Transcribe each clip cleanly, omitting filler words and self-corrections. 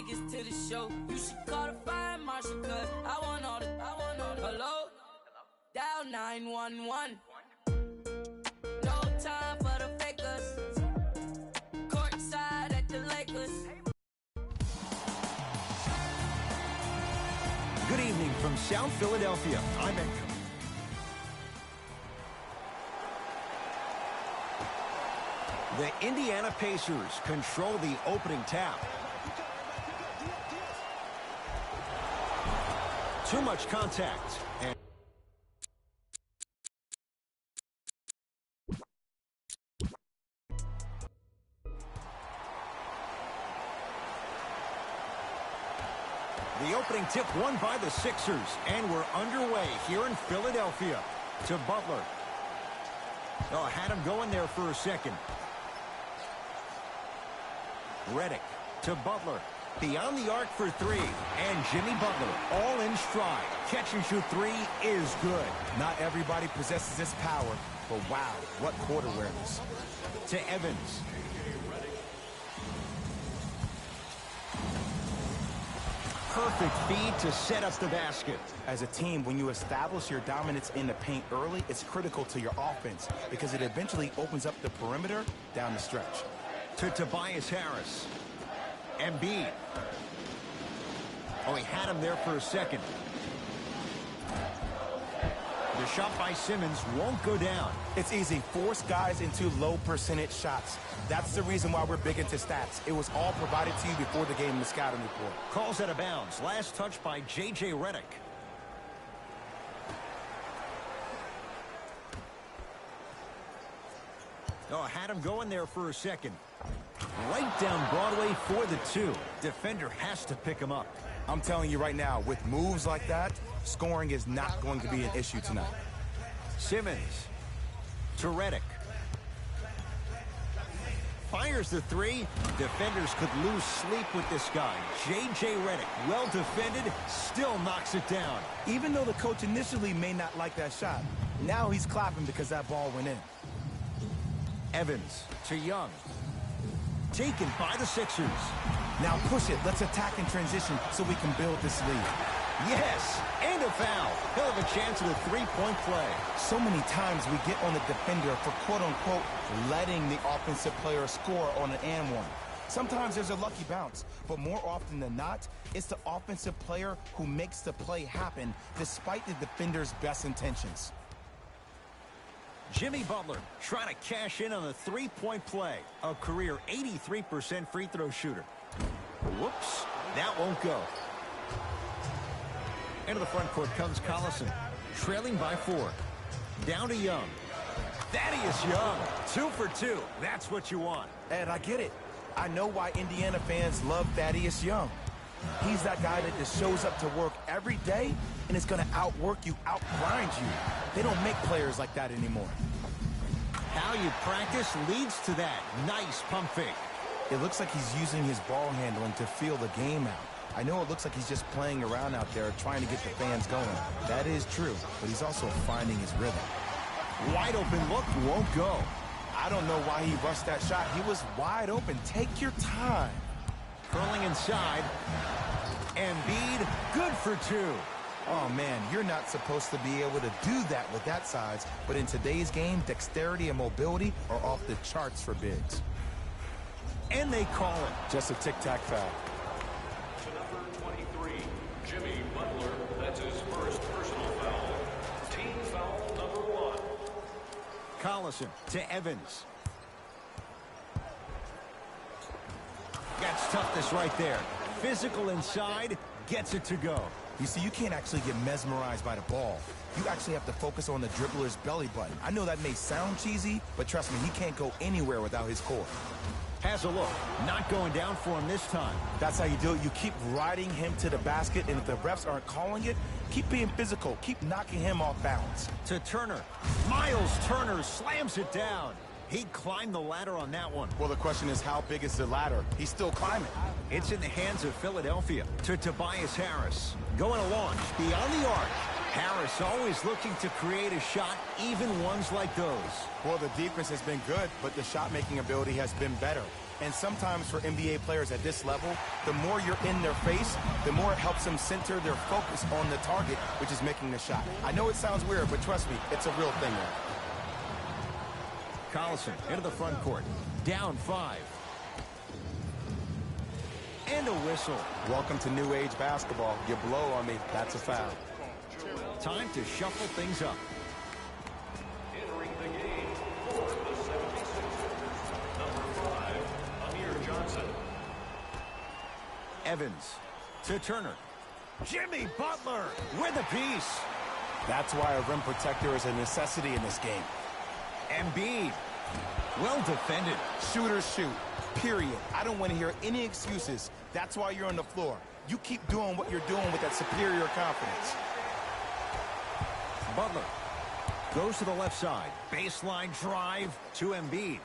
tickets to the show. You should call the fire marshal, cause I want all the. Hello? Dial 911. No time for the fakers. Courtside at the Lakers. Good evening from South Philadelphia. I'm Ed. The Indiana Pacers control the opening tap. Too much contact. And the opening tip won by the Sixers, and we're underway here in Philadelphia. To Butler. Oh, had him going there for a second. Redick to Butler. Beyond the arc for three. And Jimmy Butler all in stride. Catch and shoot three is good. Not everybody possesses this power, but wow, what court awareness. To Evans. Perfect feed to set up the basket. As a team, when you establish your dominance in the paint early, it's critical to your offense because it eventually opens up the perimeter down the stretch. To Tobias Harris. Embiid. Oh, he had him there for a second. The shot by Simmons won't go down. It's easy. Force guys into low percentage shots. That's the reason why we're big into stats. It was all provided to you before the game in the scouting report. Calls out of bounds. Last touch by J.J. Redick. Oh, had him going there for a second. Right down Broadway for the two. Defender has to pick him up. I'm telling you right now, with moves like that, scoring is not going to be an issue tonight. Simmons to Redick. Fires the three. Defenders could lose sleep with this guy. J.J. Redick, well defended, still knocks it down. Even though the coach initially may not like that shot, now he's clapping because that ball went in. Evans to Young. Taken by the Sixers. Now push it. Let's attack in transition so we can build this lead. Yes, and a foul. He'll have a chance at a three-point play. So many times we get on the defender for quote-unquote letting the offensive player score on an and one. Sometimes there's a lucky bounce, but more often than not, it's the offensive player who makes the play happen despite the defender's best intentions. Jimmy Butler trying to cash in on a three-point play. A career 83% free throw shooter. Whoops, that won't go. Into the front court comes Collison, trailing by 4. Down to Young. Thaddeus Young, 2 for 2. That's what you want. And I get it. I know why Indiana fans love Thaddeus Young. He's that guy that just shows up to work every day and is going to outwork you, outgrind you. They don't make players like that anymore. How you practice leads to that. Nice pump fake. It looks like he's using his ball handling to feel the game out. I know it looks like he's just playing around out there trying to get the fans going. That is true, but he's also finding his rhythm. Wide open look won't go. I don't know why he rushed that shot. He was wide open. Take your time. Curling inside. Embiid, good for 2. Oh, man, you're not supposed to be able to do that with that size, but in today's game, dexterity and mobility are off the charts for bigs. And they call it. Just a tic-tac foul. To number 23, Jimmy Butler. That's his first personal foul. Team foul number 1. Collison to Evans. That's toughness right there. Physical inside, gets it to go. You see, you can't actually get mesmerized by the ball. You actually have to focus on the dribbler's belly button. I know that may sound cheesy, but trust me, he can't go anywhere without his core. Has a look. Not going down for him this time. That's how you do it. You keep riding him to the basket, and if the refs aren't calling it, keep being physical. Keep knocking him off balance. To Turner. Miles Turner slams it down. He climbed the ladder on that one. Well, the question is, how big is the ladder? He's still climbing. It's in the hands of Philadelphia. To Tobias Harris. Going to launch beyond the arc. Harris always looking to create a shot, even ones like those. Well, the defense has been good, but the shot-making ability has been better. And sometimes for NBA players at this level, the more you're in their face, the more it helps them center their focus on the target, which is making the shot. I know it sounds weird, but trust me, it's a real thing there. Collison into the front court. Down 5. And a whistle. Welcome to new age basketball. You blow on me, that's a foul. Time to shuffle things up. Entering the game for the 76ers, number 5, Amir Johnson. Evans to Turner. Jimmy Butler with a piece. That's why a rim protector is a necessity in this game. Embiid. Well defended. Shooters shoot, period. I don't want to hear any excuses. That's why you're on the floor. You keep doing what you're doing with that superior confidence. Butler goes to the left side. Baseline drive to Embiid.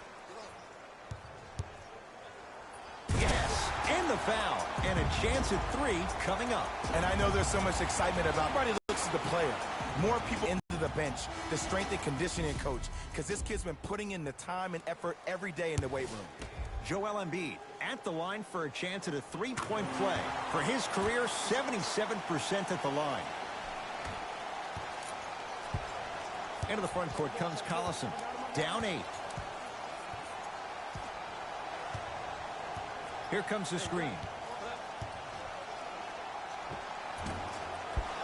Yes, and the foul. And a chance at 3 coming up. And I know there's so much excitement about everybody looks at the player. More people into the bench, the strength and conditioning coach, because this kid's been putting in the time and effort every day in the weight room. Joel Embiid at the line for a chance at a 3-point play. For his career, 77% at the line. Into the front court comes Collison. Down 8. Here comes the screen.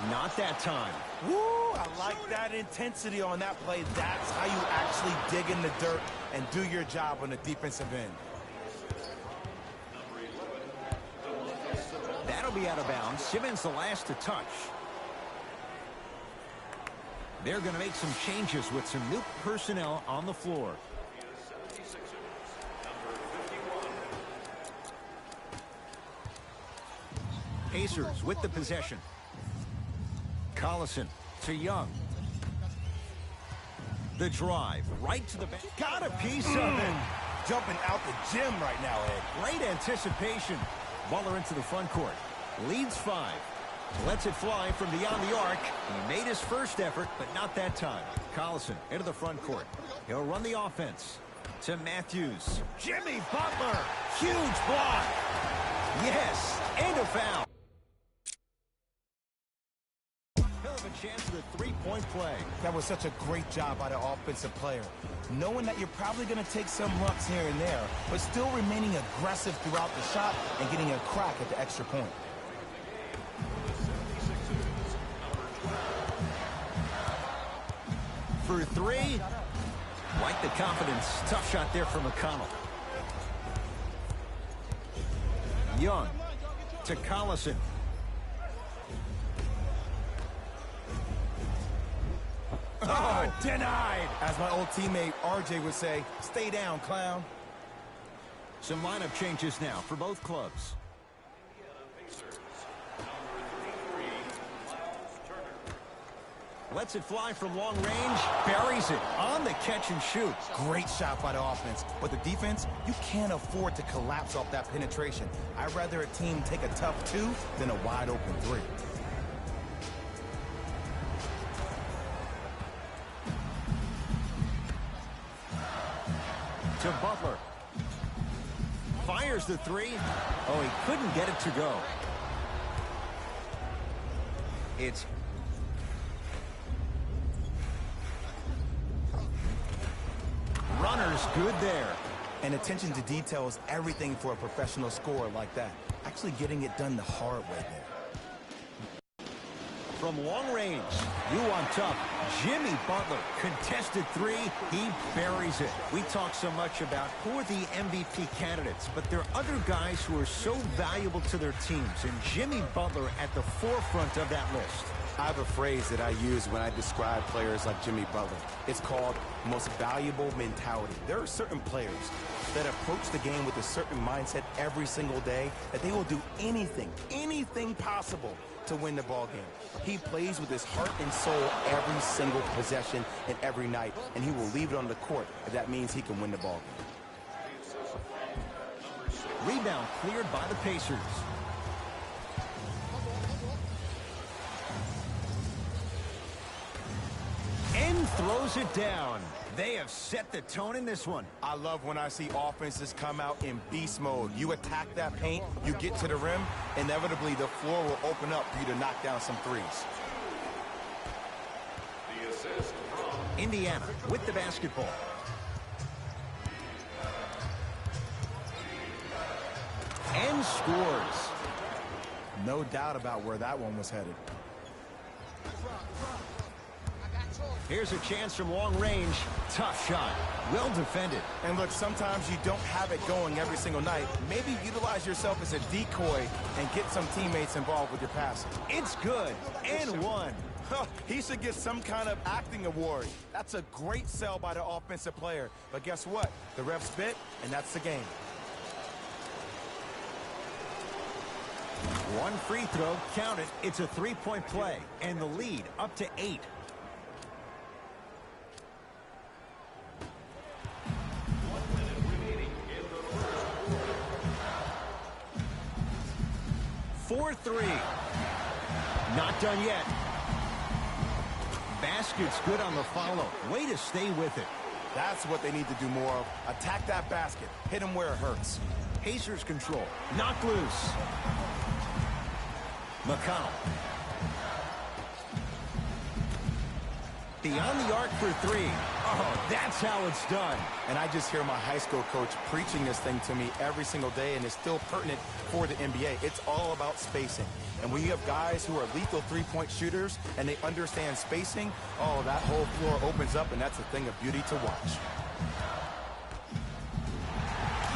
Not that time. Woo! I like that intensity on that play. That's how you actually dig in the dirt and do your job on the defensive end. That'll be out of bounds. Simmons the last to touch. They're going to make some changes with some new personnel on the floor. Pacers with the possession. Collison to Young. The drive right to the bench. Got a piece of it. Jumping out the gym right now, Ed. Great anticipation. Butler into the front court. Leads 5. Lets it fly from beyond the arc. He made his first effort, but not that time. Collison into the front court. He'll run the offense to Matthews. Jimmy Butler. Huge block. Yes, and a foul. He'll have a chance at a 3-point play. That was such a great job by the offensive player. Knowing that you're probably going to take some lumps here and there, but still remaining aggressive throughout the shot and getting a crack at the extra point. For 3. Like the confidence. Tough shot there from McConnell. Young to Collison. Oh, denied. As my old teammate RJ would say, stay down, clown. Some lineup changes now for both clubs. Lets it fly from long range. Buries it on the catch and shoot. Great shot by the offense. But the defense, you can't afford to collapse off that penetration. I'd rather a team take a tough 2 than a wide open 3. To Butler. Fires the 3. Oh, he couldn't get it to go. It's runners good there. And attention to detail is everything for a professional scorer like that. Actually getting it done the hard way there. From long range, you on top, Jimmy Butler, contested 3, he buries it. We talk so much about who are the MVP candidates, but there are other guys who are so valuable to their teams, and Jimmy Butler at the forefront of that list. I have a phrase that I use when I describe players like Jimmy Butler. It's called most valuable mentality. There are certain players that approach the game with a certain mindset every single day that they will do anything possible to win the ball game. He plays with his heart and soul every single possession and every night, and he will leave it on the court if that means he can win the ball game. Rebound cleared by the Pacers. And throws it down. They have set the tone in this one. I love when I see offenses come out in beast mode. You attack that paint, you get to the rim, inevitably the floor will open up for you to knock down some threes. The assist from Indiana with the basketball. And scores. No doubt about where that one was headed. Here's a chance from long range. Tough shot. Well defended. And look, sometimes you don't have it going every single night. Maybe utilize yourself as a decoy and get some teammates involved with your passing. It's good. And one. He should get some kind of acting award. That's a great sell by the offensive player. But guess what? The ref spit, and that's the game. One free throw. Count it. It's a three-point play. And the lead up to 8. For 3. Not done yet. Basket's good on the follow. Way to stay with it. That's what they need to do more of. Attack that basket. Hit him where it hurts. Pacers control. Knocked loose. McConnell. Beyond the arc for 3. Oh, that's how it's done. And I just hear my high school coach preaching this thing to me every single day, and it's still pertinent for the NBA. It's all about spacing. And when you have guys who are lethal three-point shooters and they understand spacing, oh, that whole floor opens up, and that's a thing of beauty to watch.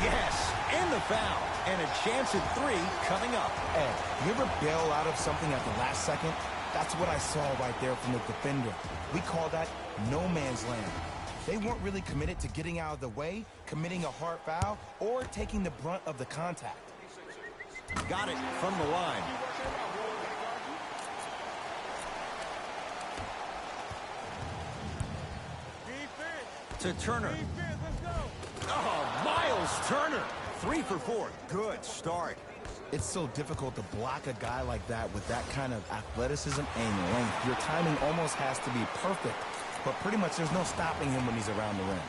Yes, and the foul. And a chance at 3 coming up. Ed, you ever bail out of something at the last second? That's what I saw right there from the defender. We call that no man's land. They weren't really committed to getting out of the way, committing a hard foul, or taking the brunt of the contact. Got it from the line. To Turner. Oh, Miles Turner. 3 for 4. Good start. It's so difficult to block a guy like that with that kind of athleticism and length. Your timing almost has to be perfect, but pretty much there's no stopping him when he's around the rim.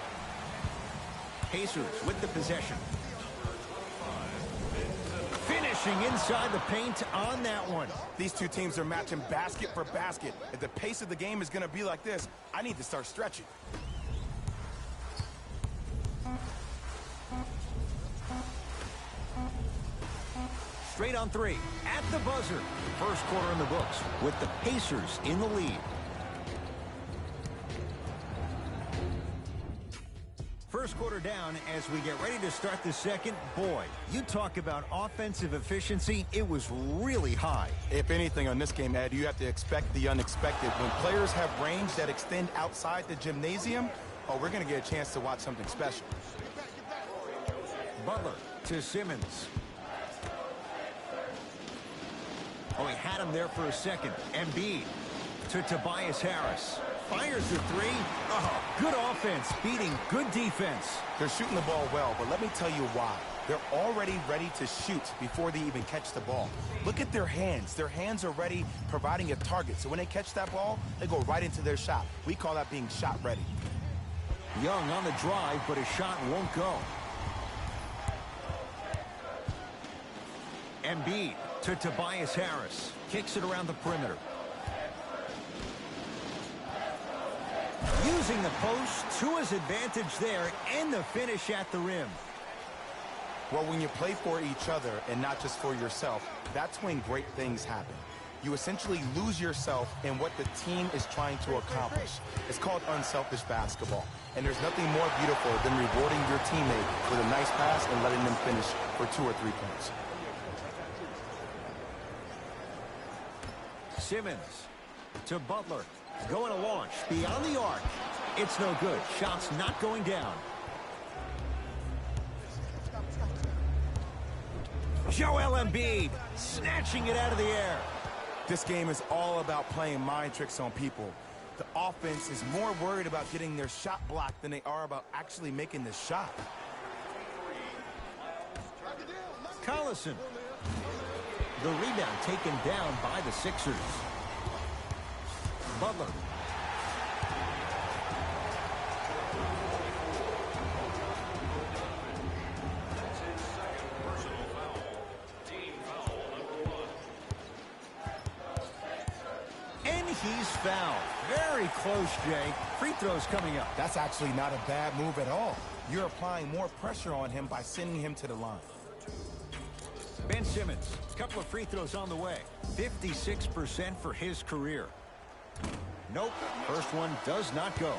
Pacers with the possession. Finishing inside the paint on that one. These two teams are matching basket for basket. If the pace of the game is going to be like this, I need to start stretching. Straight on 3 at the buzzer. First quarter in the books with the Pacers in the lead. First quarter down as we get ready to start the second. Boy, you talk about offensive efficiency. It was really high. If anything on this game, Ed, you have to expect the unexpected. When players have range that extend outside the gymnasium, oh, we're going to get a chance to watch something special. Butler to Simmons. Oh, he had him there for a second. Embiid to Tobias Harris. Fires the 3. Oh, good offense beating good defense. They're shooting the ball well, but let me tell you why. They're already ready to shoot before they even catch the ball. Look at their hands. Their hands are ready, providing a target. So when they catch that ball, they go right into their shot. We call that being shot ready. Young on the drive, but his shot won't go. Embiid to Tobias Harris. Kicks it around the perimeter. Using the post to his advantage there, and the finish at the rim. Well, when you play for each other and not just for yourself, that's when great things happen. You essentially lose yourself in what the team is trying to accomplish. It's called unselfish basketball. And there's nothing more beautiful than rewarding your teammate with a nice pass and letting them finish for 2 or 3 points. Simmons to Butler. Going to launch beyond the arc. It's no good. Shots not going down. Joel Embiid snatching it out of the air. This game is all about playing mind tricks on people. The offense is more worried about getting their shot blocked than they are about actually making the shot. Collison. The rebound taken down by the Sixers. Butler. he's fouled. Very close, Jay. Free throws coming up. That's actually not a bad move at all. You're applying more pressure on him by sending him to the line. Ben Simmons, a couple of free throws on the way. 56% for his career. Nope, first one does not go.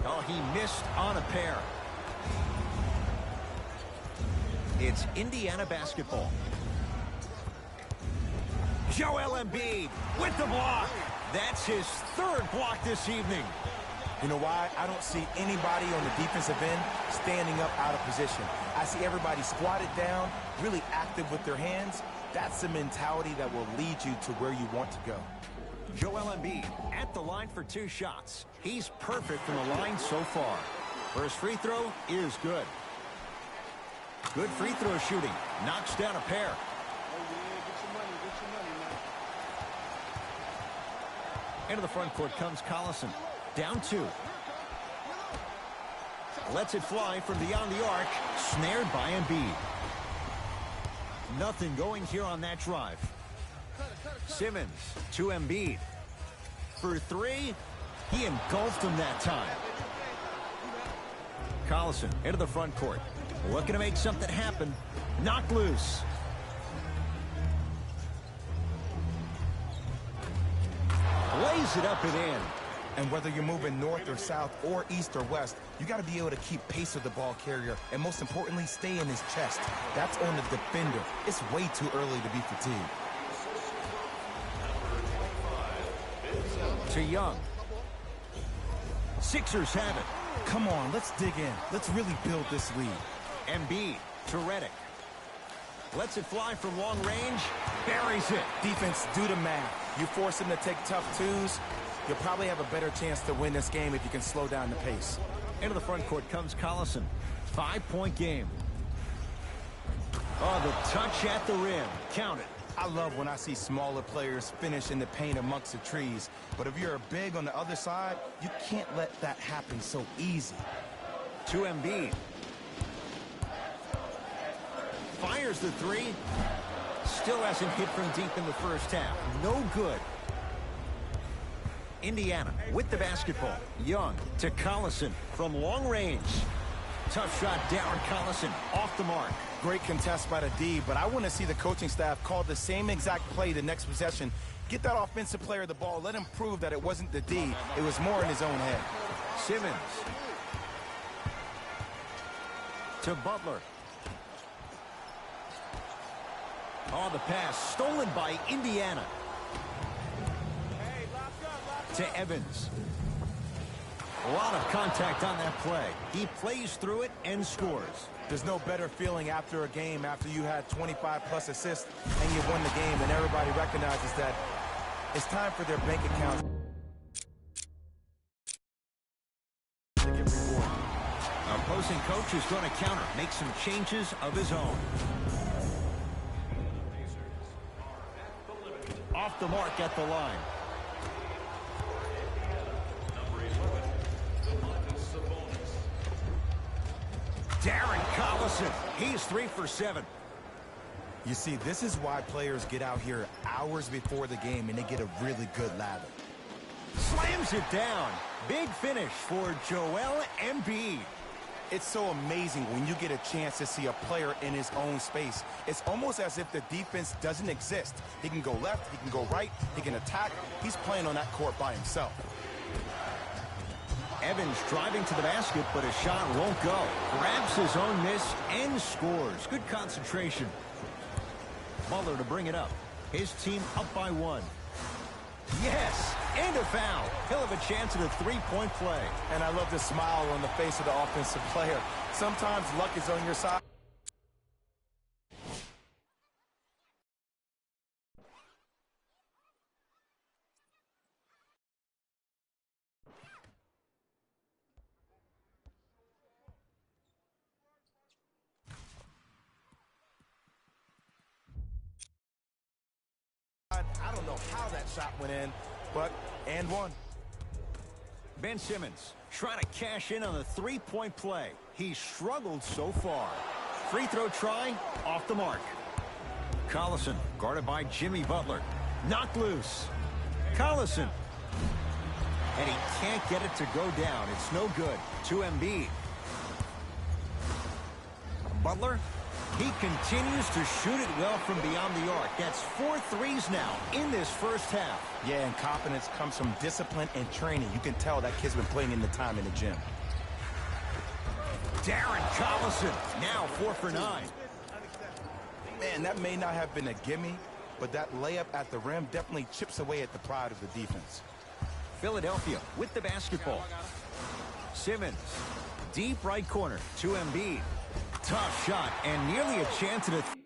Oh, he missed on a pair. It's Indiana basketball. Joel Embiid with the block. That's his third block this evening. You know why? I don't see anybody on the defensive end standing up out of position. I see everybody squatted down, really active with their hands. That's the mentality that will lead you to where you want to go. Joel Embiid at the line for 2 shots. He's perfect from the line so far. First free throw is good. Good free throw shooting. Knocks down a pair. Into the front court comes Collison. Down 2. Lets it fly from beyond the arc. Snared by Embiid. Nothing going here on that drive. Simmons to Embiid. For 3. He engulfed him that time. Collison into the front court. Looking to make something happen. Knocked loose. Lays it up and in. And whether you're moving north or south or east or west, you got to be able to keep pace with the ball carrier and most importantly, stay in his chest. That's on the defender. It's way too early to be fatigued. To Young. Sixers have it. Come on, let's dig in. Let's really build this lead. Embiid to Redick. Lets it fly from long range. Buries it. Defense, do the math. You force him to take tough twos, you'll probably have a better chance to win this game if you can slow down the pace. Into the front court comes Collison. 5-point game. Oh, the touch at the rim. Count it. I love when I see smaller players finish in the paint amongst the trees. But if you're big on the other side, you can't let that happen so easy. To Embiid. Fires the 3. Still hasn't hit from deep in the first half. No good. Indiana with the basketball. Young to Collison from long range. Tough shot down. Collison off the mark. Great contest by the D, but I want to see the coaching staff call the same exact play the next possession. Get that offensive player the ball. Let him prove that it wasn't the D. It was more in his own head. Simmons. To Butler. Oh, the pass stolen by Indiana. To Evans. A lot of contact on that play. He plays through it and scores. There's no better feeling after a game after you had 25-plus assists and you won the game and everybody recognizes that it's time for their bank accounts to get rewarded. Opposing coach is going to counter, make some changes of his own. Off the mark at the line. Darren Collison. He's 3 for 7. You see, this is why players get out here hours before the game and they get a really good lather. Slams it down. Big finish for Joel Embiid. It's so amazing when you get a chance to see a player in his own space. It's almost as if the defense doesn't exist. He can go left, he can go right, he can attack. He's playing on that court by himself. Evans driving to the basket, but a shot won't go. Grabs his own miss and scores. Good concentration. Butler to bring it up. His team up by 1. Yes, and a foul. He'll have a chance at a 3-point play. And I love the smile on the face of the offensive player. Sometimes luck is on your side. I don't know how that shot went in, but and one. Ben Simmons trying to cash in on the 3-point play. He struggled so far. Free throw try off the mark. Collison Guarded by Jimmy Butler. Knocked loose. Collison. And he can't get it to go down. It's no good. To Embiid. Butler. He continues to shoot it well from beyond the arc. That's 4 threes now in this first half. Yeah, and confidence comes from discipline and training. You can tell that kid's been putting in the time in the gym. Darren Collison, now 4 for 9. Man, that may not have been a gimme, but that layup at the rim definitely chips away at the pride of the defense. Philadelphia with the basketball. Simmons, deep right corner to Embiid. Tough shot and nearly a chance at a